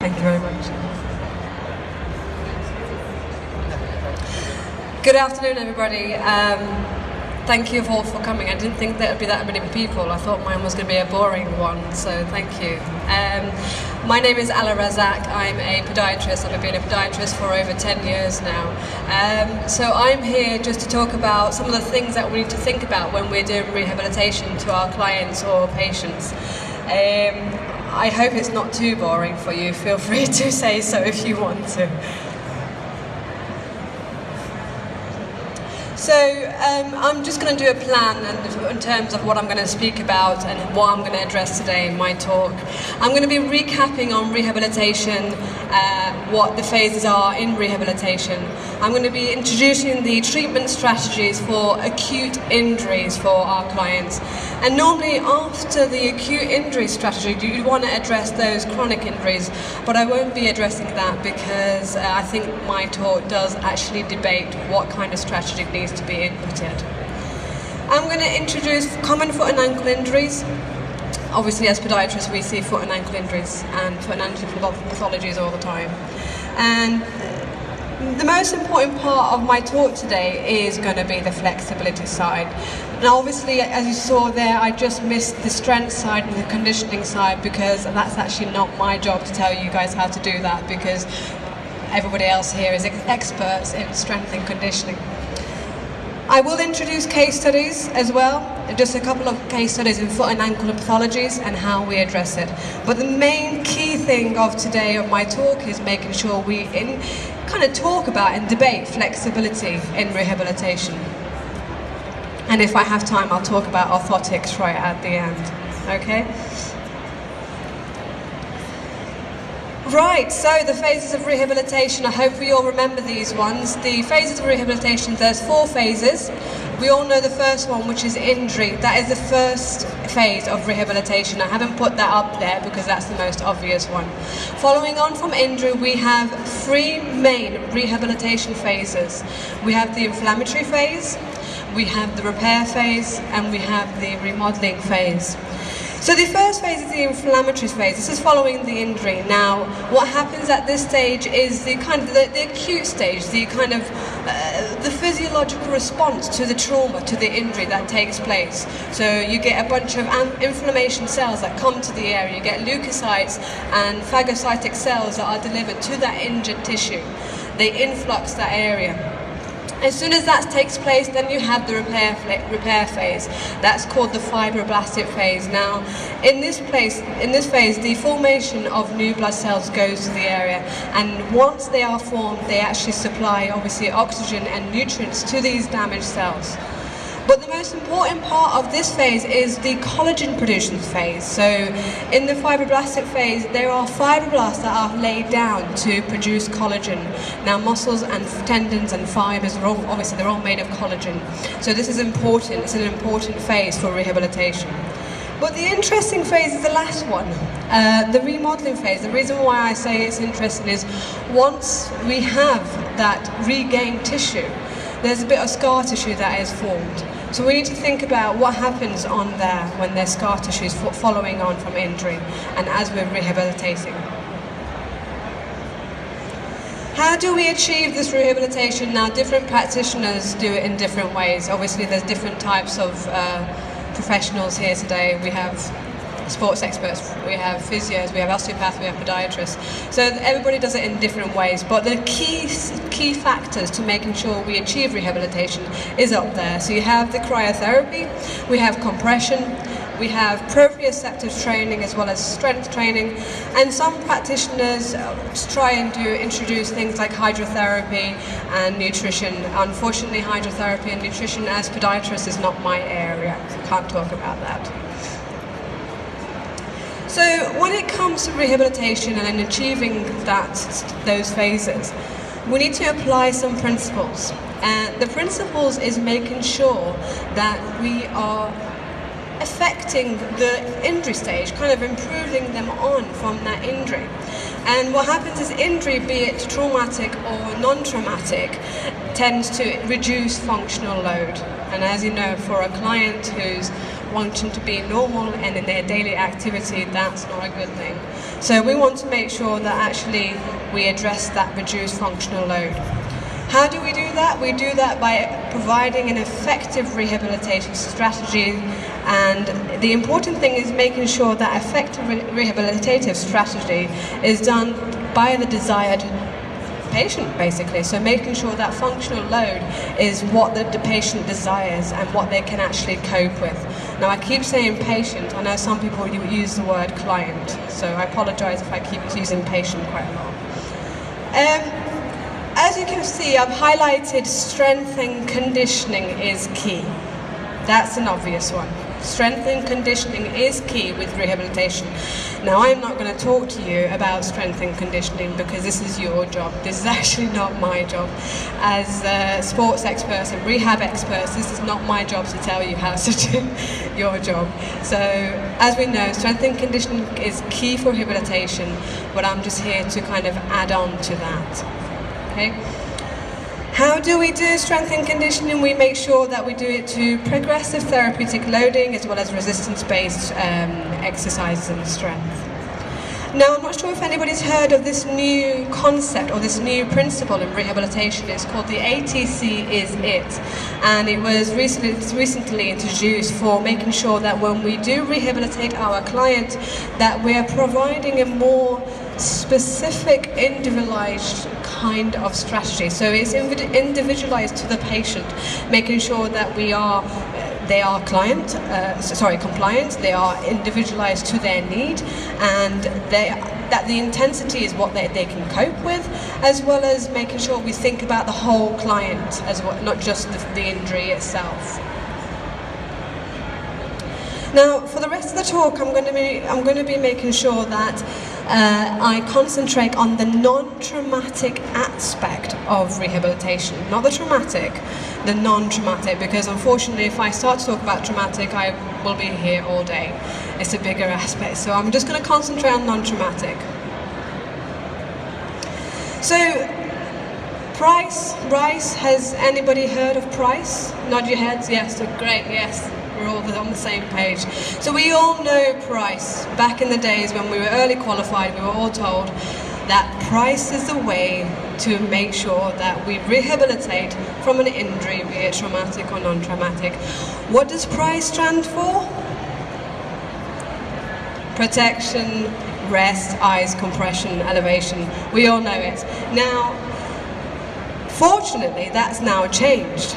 Thank you very much. Good afternoon, everybody. Thank you all for coming. I didn't think there would be that many people. I thought mine was going to be a boring one, so thank you. My name is Ala Razak. I'm a podiatrist. I've been a podiatrist for over 10 years now. So I'm here just to talk about some of the things that we need to think about when we're doing rehabilitation to our clients or patients. I hope it's not too boring for you. Feel free to say so if you want to. So I'm just going to do a plan in terms of what I'm going to speak about and what I'm going to address today in my talk. I'm going to be recapping on rehabilitation, what the phases are in rehabilitation. I'm going to be introducing the treatment strategies for acute injuries for our clients. And normally after the acute injury strategy, you want to address those chronic injuries, but I won't be addressing that because I think my talk does actually debate what kind of strategy needs to be inputted. I'm going to introduce common foot and ankle injuries. Obviously, as podiatrists, we see foot and ankle injuries and foot and ankle pathologies all the time. And the most important part of my talk today is going to be the flexibility side. Now, obviously, as you saw there, I just missed the strength side and the conditioning side because that's actually not my job to tell you guys how to do that, because everybody else here is experts in strength and conditioning. I will introduce case studies as well, just a couple of case studies in foot and ankle pathologies and how we address it. But the main key thing of today of my talk is making sure we kind of talk about and debate flexibility in rehabilitation. And if I have time, I'll talk about orthotics right at the end, okay? Right, so the phases of rehabilitation, I hope we all remember these ones. The phases of rehabilitation, there's 4 phases. We all know the first one, which is injury. That is the first phase of rehabilitation. I haven't put that up there because that's the most obvious one. Following on from injury, we have 3 main rehabilitation phases. We have the inflammatory phase, we have the repair phase, and we have the remodeling phase. So the first phase is the inflammatory phase. This is following the injury. Now, what happens at this stage is the kind of the acute stage, the kind of the physiological response to the trauma, to the injury that takes place. So you get a bunch of inflammation cells that come to the area. You get leukocytes and phagocytic cells that are delivered to that injured tissue. They influx that area. As soon as that takes place, then you have the repair phase. That's called the fibroblastic phase. Now, in this phase, the formation of new blood cells goes to the area, and once they are formed, they actually supply, obviously, oxygen and nutrients to these damaged cells. But the most important part of this phase is the collagen production phase. So in the fibroblastic phase, there are fibroblasts that are laid down to produce collagen. Now, muscles and tendons and fibers are all, obviously, they're all made of collagen. So this is important. It's an important phase for rehabilitation. But the interesting phase is the last one, the remodeling phase. The reason why I say it's interesting is once we have that regained tissue, there's a bit of scar tissue that is formed. So we need to think about what happens on there when there's scar tissue following on from injury and as we're rehabilitating. How do we achieve this rehabilitation? Now, different practitioners do it in different ways. Obviously, there's different types of professionals here today. We have sports experts, we have physios, we have osteopaths, we have podiatrists. So everybody does it in different ways, but the key factors to making sure we achieve rehabilitation is up there. So you have the cryotherapy, we have compression, we have proprioceptive training as well as strength training, and some practitioners try and introduce things like hydrotherapy and nutrition. Unfortunately, hydrotherapy and nutrition as podiatrist is not my area, so I can't talk about that. So when it comes to rehabilitation and achieving those phases, we need to apply some principles. And the principles is making sure that we are affecting the injury stage, kind of improving them on from that injury. And what happens is injury, be it traumatic or non-traumatic, tends to reduce functional load. And as you know, for a client who's wanting to be normal and in their daily activity, that's not a good thing. So we want to make sure that actually we address that reduced functional load. How do we do that? We do that by providing an effective rehabilitation strategy, and the important thing is making sure that effective rehabilitative strategy is done by the desired patient, basically. So making sure that functional load is what the patient desires and what they can actually cope with. Now, I keep saying patient. I know some people use the word client, so I apologize if I keep using patient quite a lot. As you can see, I've highlighted strength and conditioning is key. That's an obvious one. Strength and conditioning is key with rehabilitation. Now, I'm not going to talk to you about strength and conditioning because this is your job. This is actually not my job. As sports experts and rehab experts, this is not my job to tell you how to do your job. So, as we know, strength and conditioning is key for rehabilitation, but I'm just here to kind of add on to that. Okay? How do we do strength and conditioning? We make sure that we do it to progressive therapeutic loading as well as resistance-based exercises and strength. Now, I'm not sure if anybody's heard of this new concept or this new principle in rehabilitation. It's called the ATC is it, and it was recently introduced for making sure that when we do rehabilitate our client, that we are providing a more specific, individualized kind of strategy. So it's individualized to the patient, making sure that they are compliant, they are individualized to their need, and that the intensity is what they can cope with, as well as making sure we think about the whole client as well, not just the injury itself. Now, for the rest of the talk, I'm going to be making sure that I concentrate on the non-traumatic aspect of rehabilitation, not the traumatic, the non-traumatic, because unfortunately if I start to talk about traumatic, I will be here all day. It's a bigger aspect, so I'm just going to concentrate on non-traumatic. So, Rice, has anybody heard of Price? Nod your heads, yes, great, yes. We're all on the same page. So we all know Price. Back in the days when we were early qualified, we were all told that Price is the way to make sure that we rehabilitate from an injury, be it traumatic or non-traumatic. What does Price stand for? Protection, rest, ice, compression, elevation. We all know it. Now, fortunately, that's now changed.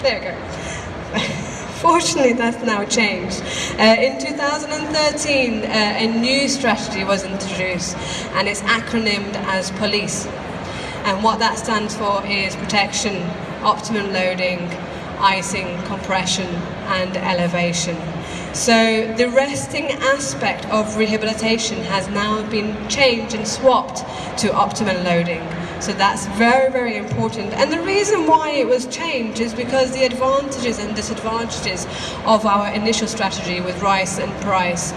There we go. Fortunately, that's now changed. In 2013, a new strategy was introduced, and it's acronymed as POLICE. And what that stands for is protection, optimum loading, icing, compression, and elevation. So the resting aspect of rehabilitation has now been changed and swapped to optimal loading. So that's very, very important. And the reason why it was changed is because the advantages and disadvantages of our initial strategy with Rice and Price.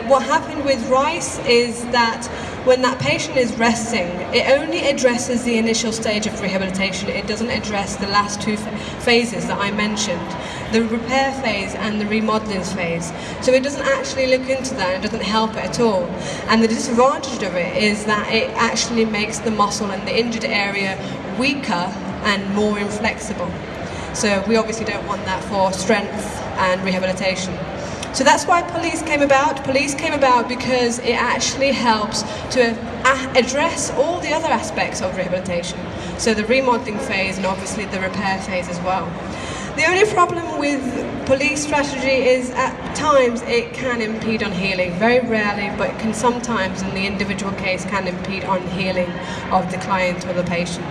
What happened with Rice is that when that patient is resting, it only addresses the initial stage of rehabilitation. It doesn't address the last two phases that I mentioned, the repair phase and the remodeling phase. So it doesn't actually look into that, it doesn't help it at all. And the disadvantage of it is that it actually makes the muscle and the injured area weaker and more inflexible. So we obviously don't want that for strength and rehabilitation. So that's why POLICE came about. POLICE came about because it actually helps to address all the other aspects of rehabilitation. So the remodeling phase and obviously the repair phase as well. The only problem with POLICE strategy is at times it can impede on healing. Very rarely, but it can sometimes in the individual case can impede on healing of the client or the patient.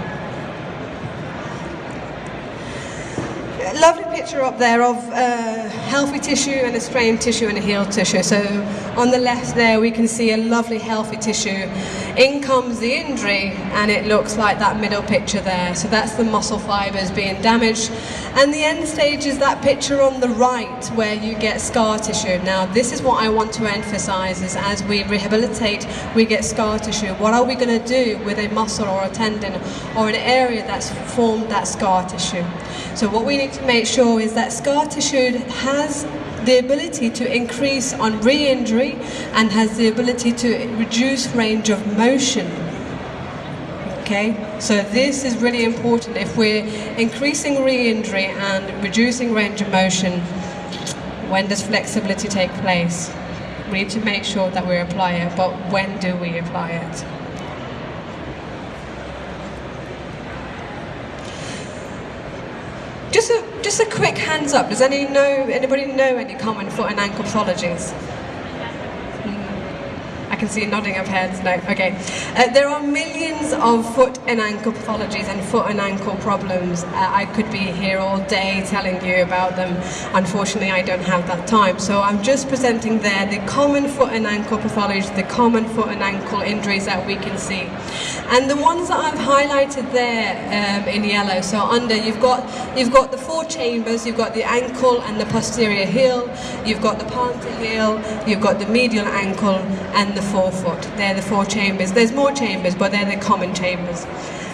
Lovely picture up there of healthy tissue and a strained tissue and a healed tissue. So on the left there we can see a lovely healthy tissue. In comes the injury, and it looks like that middle picture there. So that's the muscle fibers being damaged. And the end stage is that picture on the right where you get scar tissue. Now, this is what I want to emphasize, is as we rehabilitate, we get scar tissue. What are we going to do with a muscle or a tendon or an area that's formed that scar tissue? So what we need to make sure is that scar tissue has the ability to increase on re-injury and has the ability to reduce range of motion. Okay, so this is really important. If we're increasing re-injury and reducing range of motion, when does flexibility take place? We need to make sure that we apply it, but when do we apply it? Just a quick hands up. Does anybody know any common foot and ankle pathologies? I can see nodding of heads. No, okay. There are millions of foot and ankle pathologies and foot and ankle problems. I could be here all day telling you about them. Unfortunately, I don't have that time. So I'm just presenting there the common foot and ankle pathologies, the common foot and ankle injuries that we can see. And the ones that I've highlighted there in yellow, so under you've got the four chambers, you've got the ankle and the posterior heel, you've got the plantar heel, you've got the medial ankle and the forefoot. They're the four chambers. There's more chambers, but they're the common chambers.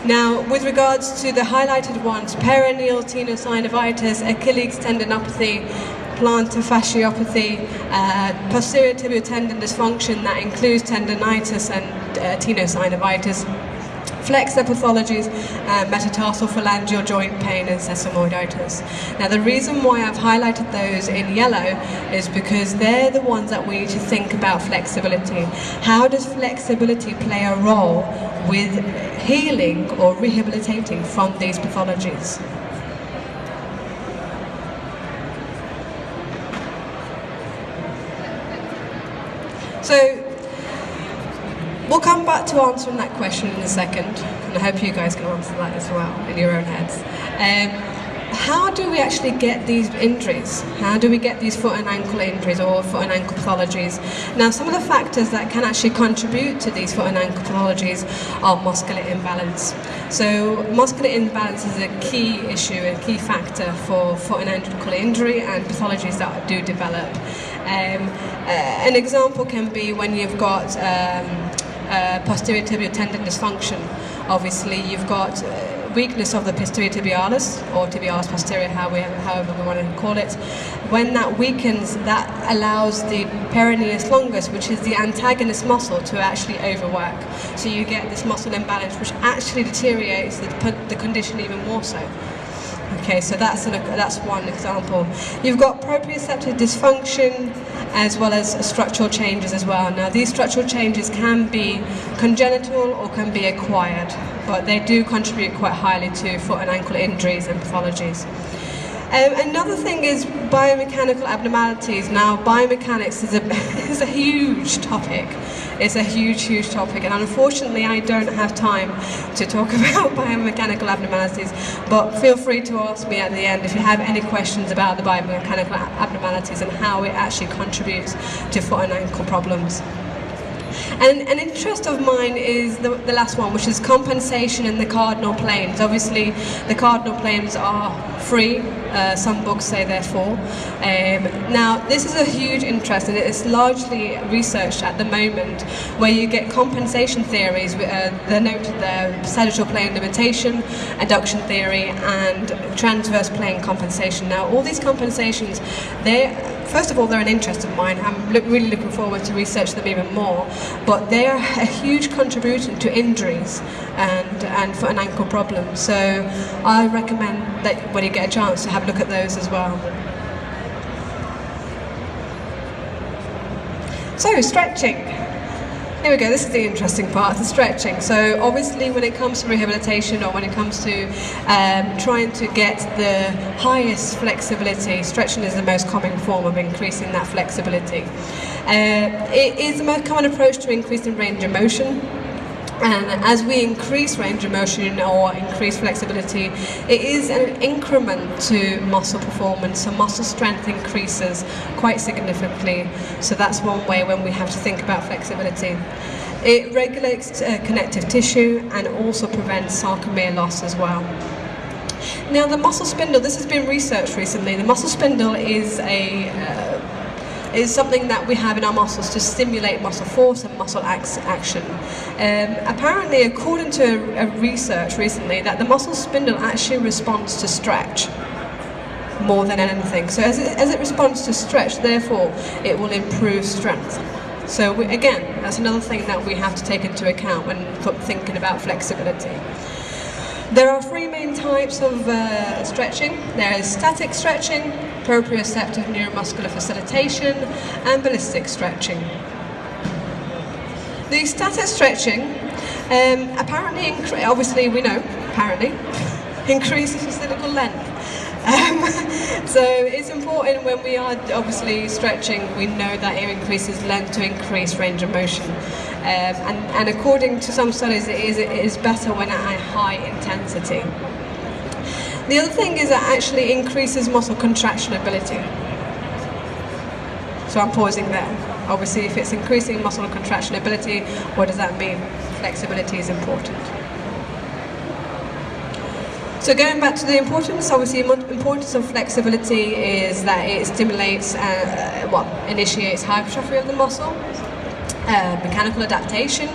Now, with regards to the highlighted ones, peroneal tenosynovitis, Achilles tendinopathy, plantar fasciopathy, posterior tibial tendon dysfunction, that includes tendinitis and tenosynovitis, flexor pathologies, metatarsal phalangeal joint pain and sesamoiditis. Now, the reason why I've highlighted those in yellow is because they're the ones that we need to think about flexibility. How does flexibility play a role with healing or rehabilitating from these pathologies? So, we'll come back to answering that question in a second, and I hope you guys can answer that as well in your own heads. How do we actually get these injuries? How do we get these foot and ankle injuries or foot and ankle pathologies? Now, some of the factors that can actually contribute to these foot and ankle pathologies are muscular imbalance. So muscular imbalance is a key issue, a key factor for foot and ankle injury and pathologies that do develop. An example can be when you've got posterior tibial tendon dysfunction. Obviously, you've got weakness of the posterior tibialis, or tibialis posterior, however we want to call it. When that weakens, that allows the peroneus longus, which is the antagonist muscle, to actually overwork. So you get this muscle imbalance, which actually deteriorates the condition even more so. Okay, so that's one example. You've got proprioceptive dysfunction as well as structural changes as well. Now, these structural changes can be congenital or can be acquired, but they do contribute quite highly to foot and ankle injuries and pathologies. Another thing is biomechanical abnormalities. Now, biomechanics is a huge topic. It's a huge topic, and unfortunately I don't have time to talk about biomechanical abnormalities, but feel free to ask me at the end if you have any questions about the biomechanical abnormalities and how it actually contributes to foot and ankle problems. And an interest of mine is the last one, which is compensation in the cardinal planes. Obviously, the cardinal planes are free. Some books say they're full. Now, this is a huge interest, and it's largely researched at the moment, where you get compensation theories. They're noted there: sagittal plane limitation, adduction theory, and transverse plane compensation. Now, all these compensations, first of all, they're an interest of mine. I'm really looking forward to research them even more. But they are a huge contribution to injuries and foot and ankle problems. So I recommend that when you get a chance to have a look at those as well. So, stretching. Here we go, this is the interesting part, the stretching. So obviously when it comes to rehabilitation, or when it comes to trying to get the highest flexibility, stretching is the most common form of increasing that flexibility. It is the most common approach to increasing range of motion. And as we increase range of motion or increase flexibility, it is an increment to muscle performance, so muscle strength increases quite significantly. So that's one way when we have to think about flexibility. It regulates connective tissue and also prevents sarcomere loss as well. Now the muscle spindle, this has been researched recently. The muscle spindle is something that we have in our muscles to stimulate muscle force and muscle action. Apparently, according to a research recently, that the muscle spindle actually responds to stretch more than anything. So as it responds to stretch, therefore, it will improve strength. So again, that's another thing that we have to take into account when thinking about flexibility. There are three main types of stretching. There is static stretching, proprioceptive neuromuscular facilitation, and ballistic stretching. The static stretching apparently, obviously we know, apparently, increases physical length. So it's important when we are obviously stretching, we know that it increases length to increase range of motion. And according to some studies, it is better when at a high intensity. The other thing is that actually increases muscle contraction ability. So I'm pausing there. Obviously, if it's increasing muscle contraction ability, what does that mean? Flexibility is important. So going back to the importance, obviously the importance of flexibility is that it stimulates, initiates hypertrophy of the muscle, mechanical adaptation.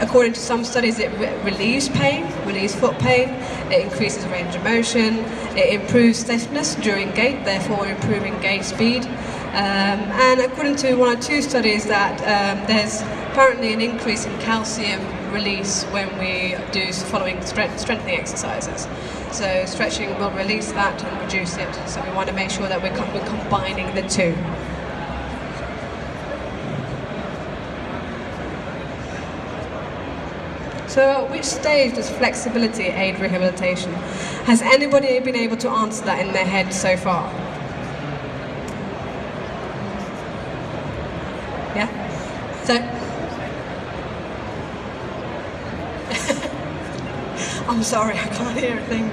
According to some studies, it relieves pain, relieves foot pain, it increases range of motion, it improves stiffness during gait, therefore improving gait speed. And according to one or two studies that there's apparently an increase in calcium release when we do following strengthening exercises. So stretching will release that and reduce it. So we want to make sure that we're combining the two. So at which stage does flexibility aid rehabilitation? Has anybody been able to answer that in their head so far? Yeah? So? I'm sorry, I can't hear a thing.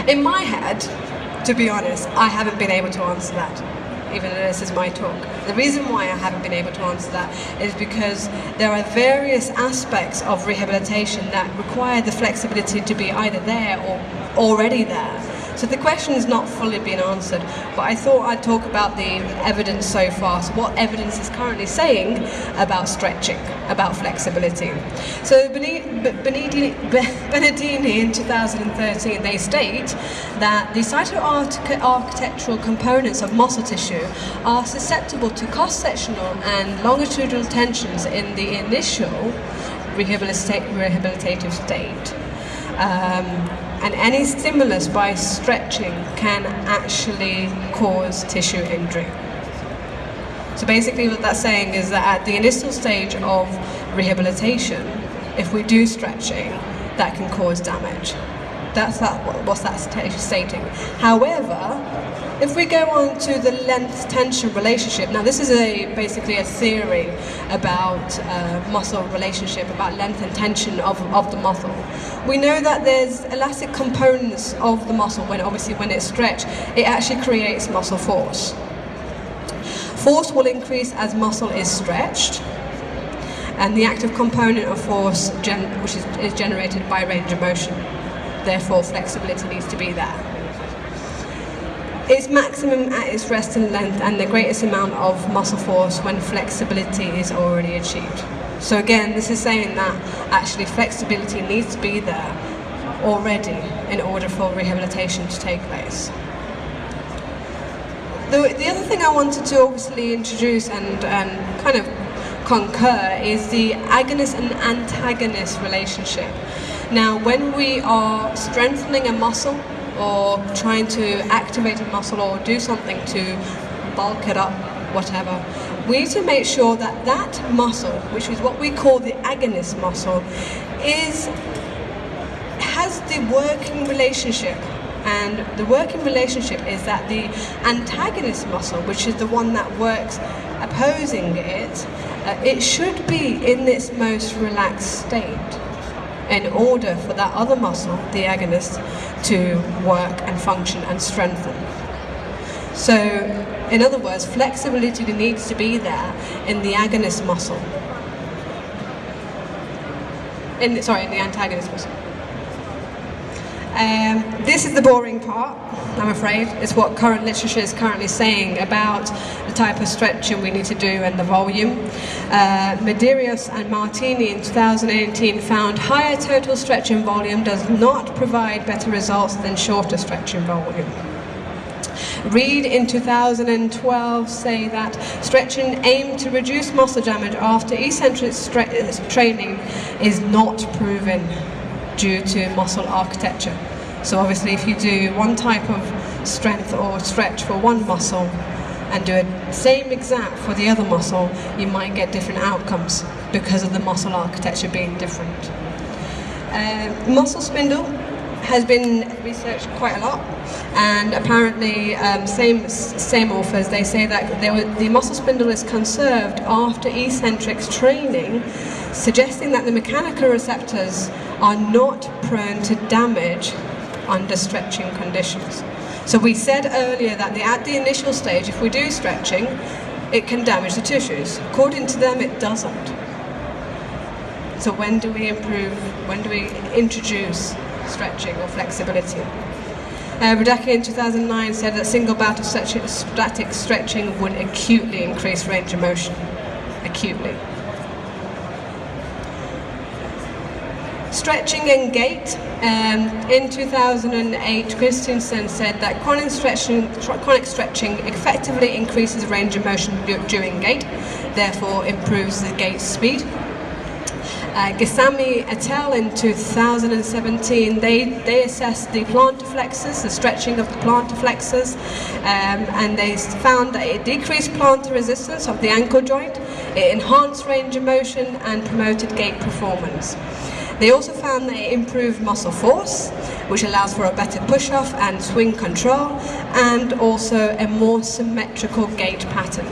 In my head, to be honest, I haven't been able to answer that, even though this is my talk. The reason why I haven't been able to answer that is because there are various aspects of rehabilitation that require the flexibility to be either there or already there. So the question has not fully been answered, but I thought I'd talk about the evidence so far. So what evidence is currently saying about stretching, about flexibility. So Benedini in 2013, they state that the cytoarchitectural components of muscle tissue are susceptible to cross-sectional and longitudinal tensions in the initial rehabilitative state. And any stimulus by stretching can actually cause tissue injury. So basically what that's saying is that at the initial stage of rehabilitation, if we do stretching, that can cause damage. That's what's that stating. However, if we go on to the length-tension relationship, now this is basically a theory about muscle relationship, about length and tension of the muscle. We know that there's elastic components of the muscle when it's stretched, it actually creates muscle force. Force will increase as muscle is stretched, and the active component of force which is generated by range of motion. Therefore, flexibility needs to be there. It's maximum at its resting length and the greatest amount of muscle force when flexibility is already achieved. So again, this is saying that actually flexibility needs to be there already in order for rehabilitation to take place. The other thing I wanted to obviously introduce and kind of concur is the agonist and antagonist relationship. Now, when we are strengthening a muscle or trying to activate a muscle or do something to bulk it up, whatever, we need to make sure that that muscle, which is what we call the agonist muscle, has the working relationship. And the working relationship is that the antagonist muscle, which is the one that works opposing it, it should be in its most relaxed state in order for that other muscle, the agonist, to work and function and strengthen. So, in other words, flexibility needs to be there in the agonist muscle. In the antagonist muscle. This is the boring part, I'm afraid. It's what current literature is currently saying about the type of stretching we need to do and the volume. Medeiros and Martini in 2018 found higher total stretching volume does not provide better results than shorter stretching volume. Reed in 2012 say that stretching aimed to reduce muscle damage after eccentric training is not proven due to muscle architecture. So obviously if you do one type of strength or stretch for one muscle and do the same exact for the other muscle, you might get different outcomes because of the muscle architecture being different. Muscle spindle has been researched quite a lot, and apparently same authors, they say that the muscle spindle is conserved after eccentric training, suggesting that the mechanical receptors are not prone to damage under stretching conditions. So we said earlier that at the initial stage, if we do stretching, it can damage the tissues. According to them, it doesn't. So when do we introduce stretching or flexibility? Radacki in 2009 said that single bout of static stretching would acutely increase range of motion. Acutely. Stretching and gait. In 2008, Kensington said that chronic stretching effectively increases range of motion during gait, therefore improves the gait speed. Ghasemi et al. In 2017, they assessed the plantar flexors, the stretching of the plantar flexors, and they found that it decreased plantar resistance of the ankle joint, it enhanced range of motion and promoted gait performance. They also found that it improved muscle force, which allows for a better push-off and swing control, and also a more symmetrical gait pattern.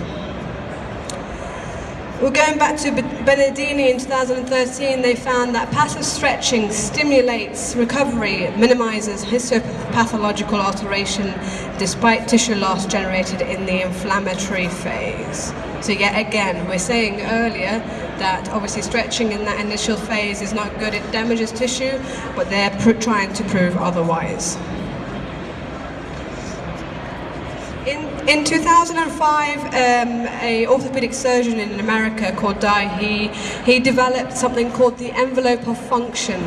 We're going back to Benedini in 2013. They found that passive stretching stimulates recovery, minimizes histopathological alteration despite tissue loss generated in the inflammatory phase. So yet again, we're saying earlier that obviously stretching in that initial phase is not good, it damages tissue, but they're trying to prove otherwise. In 2005, an orthopedic surgeon in America called Dye, he developed something called the envelope of function.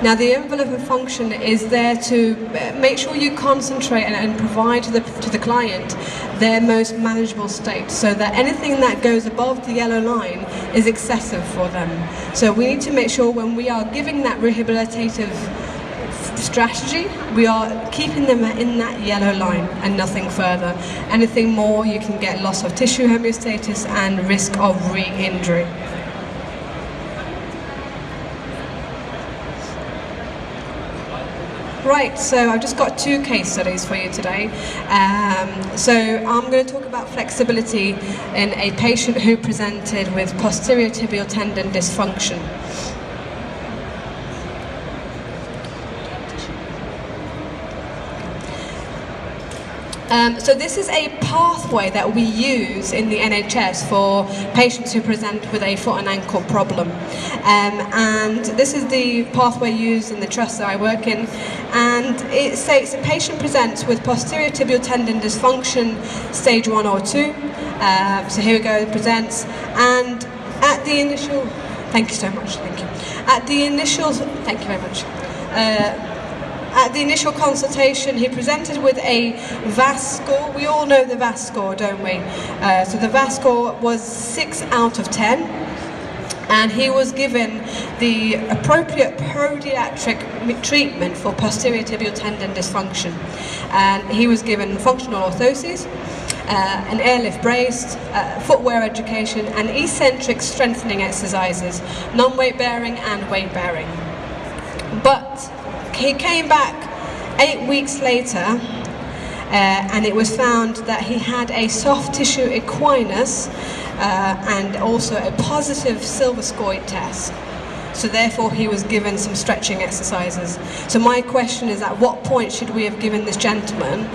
Now the envelope of function is there to make sure you concentrate and provide to the client their most manageable state, so that anything that goes above the yellow line is excessive for them. So we need to make sure when we are giving that rehabilitative strategy, we are keeping them in that yellow line and nothing further. Anything more, you can get loss of tissue homeostasis and risk of re-injury. Right, so I've just got two case studies for you today. So I'm going to talk about flexibility in a patient who presented with posterior tibial tendon dysfunction. So this is a pathway that we use in the NHS for patients who present with a foot and ankle problem. And this is the pathway used in the trust that I work in. And it states a patient presents with posterior tibial tendon dysfunction, stage 1 or 2. So here we go, presents. And at the initial, thank you so much, thank you. At the initial, thank you very much. At the initial consultation, he presented with a VAS score. We all know the VAS score, don't we? So the VAS score was 6 out of 10, and he was given the appropriate podiatric treatment for posterior tibial tendon dysfunction. And he was given functional orthoses, an airlift brace, footwear education, and eccentric strengthening exercises, non-weight bearing and weight bearing. But he came back 8 weeks later, and it was found that he had a soft tissue equinus and also a positive silver scoid test. So therefore he was given some stretching exercises. So my question is, at what point should we have given this gentleman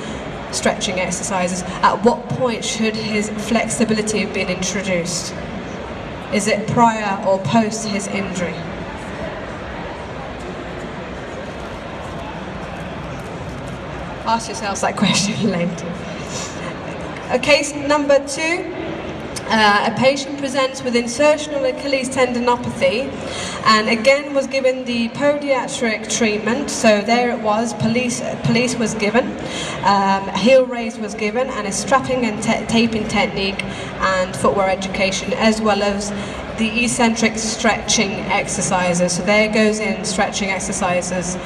stretching exercises, at what point should his flexibility have been introduced? Is it prior or post his injury? Ask yourselves that question later. Case number 2. A patient presents with insertional Achilles tendinopathy and again was given the podiatric treatment. So there it was, police was given, heel raise was given, and a strapping and taping technique and footwear education, as well as the eccentric stretching exercises. So there goes in stretching exercises.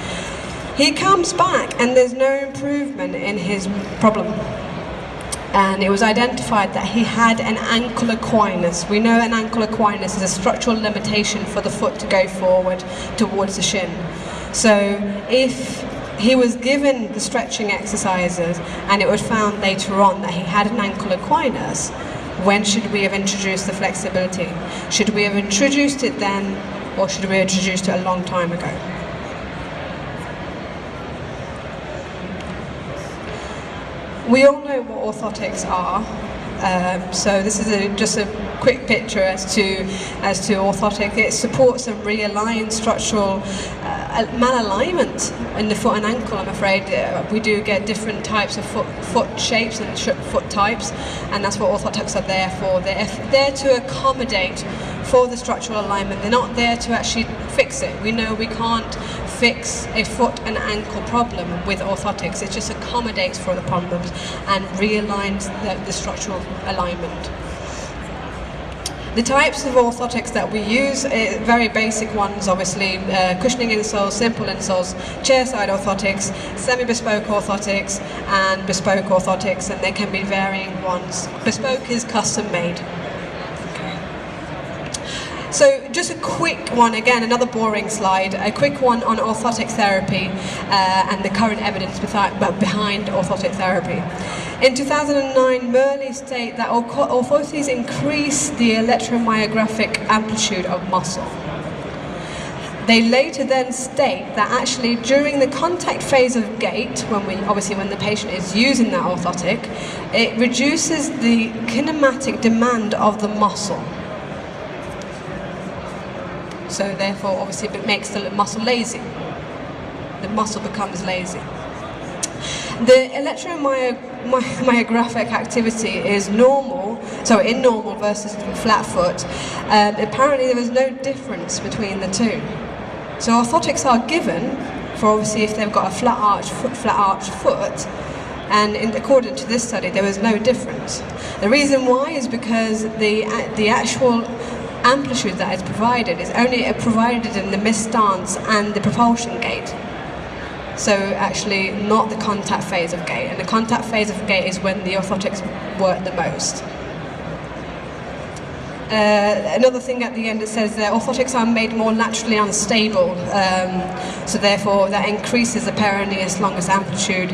He comes back and there's no improvement in his problem. And it was identified that he had an ankle equinus. We know an ankle equinus is a structural limitation for the foot to go forward towards the shin. So if he was given the stretching exercises and it was found later on that he had an ankle equinus, when should we have introduced the flexibility? Should we have introduced it then, or should we have introduced it a long time ago? We all know what orthotics are, so this is just a quick picture as to orthotic. It supports and realigns structural malalignment in the foot and ankle. I'm afraid we do get different types of foot shapes and foot types, and that's what orthotics are there for. They're there to accommodate for the structural alignment. They're not there to actually fix it. We know we can't fix a foot and ankle problem with orthotics. It just accommodates for the problems and realigns the structural alignment. The types of orthotics that we use, very basic ones obviously, cushioning insoles, simple insoles, chairside orthotics, semi-bespoke orthotics and bespoke orthotics, and there can be varying ones. Bespoke is custom made. So just a quick one, again, another boring slide, a quick one on orthotic therapy and the current evidence behind orthotic therapy. In 2009, Merley state that orthoses increase the electromyographic amplitude of muscle. They later then state that actually during the contact phase of gait, when the patient is using that orthotic, it reduces the kinematic demand of the muscle. So therefore, obviously, it makes the muscle lazy. The muscle becomes lazy. The electromyographic activity is normal, so in normal versus flat foot. Apparently, there was no difference between the two. So orthotics are given for obviously if they've got a flat arch foot, and according to this study, there was no difference. The reason why is because the actual amplitude that is provided is only provided in the misstance and the propulsion gait. So actually not the contact phase of gait, and the contact phase of gait is when the orthotics work the most. Another thing at the end, it says that orthotics are made more laterally unstable, so therefore that increases the peroneus longus amplitude,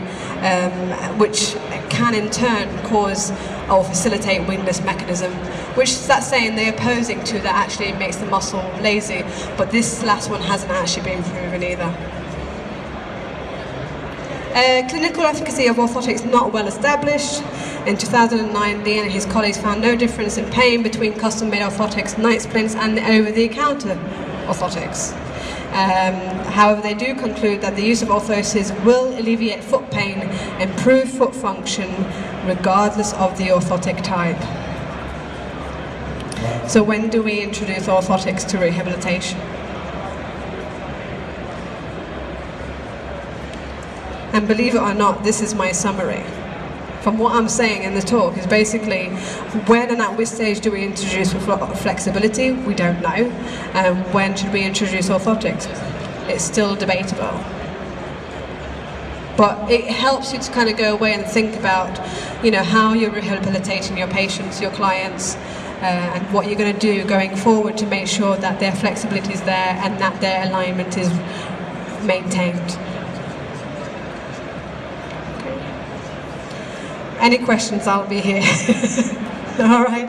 which can in turn cause or facilitate wingless mechanism, which that's saying they're opposing to that actually makes the muscle lazy, but this last one hasn't actually been proven either. Clinical efficacy of orthotics not well established. In 2009, Lee and his colleagues found no difference in pain between custom-made orthotics, night splints, and over-the-counter orthotics. However, they do conclude that the use of orthoses will alleviate foot pain, improve foot function, regardless of the orthotic type. So when do we introduce orthotics to rehabilitation? And believe it or not, this is my summary. From what I'm saying in the talk is basically when and at which stage do we introduce flexibility? We don't know. When should we introduce orthotics? It's still debatable. But it helps you to kind of go away and think about, how you're rehabilitating your patients, your clients, and what you're going to do going forward to make sure that their flexibility is there and that their alignment is maintained. Any questions, I'll be here. All right.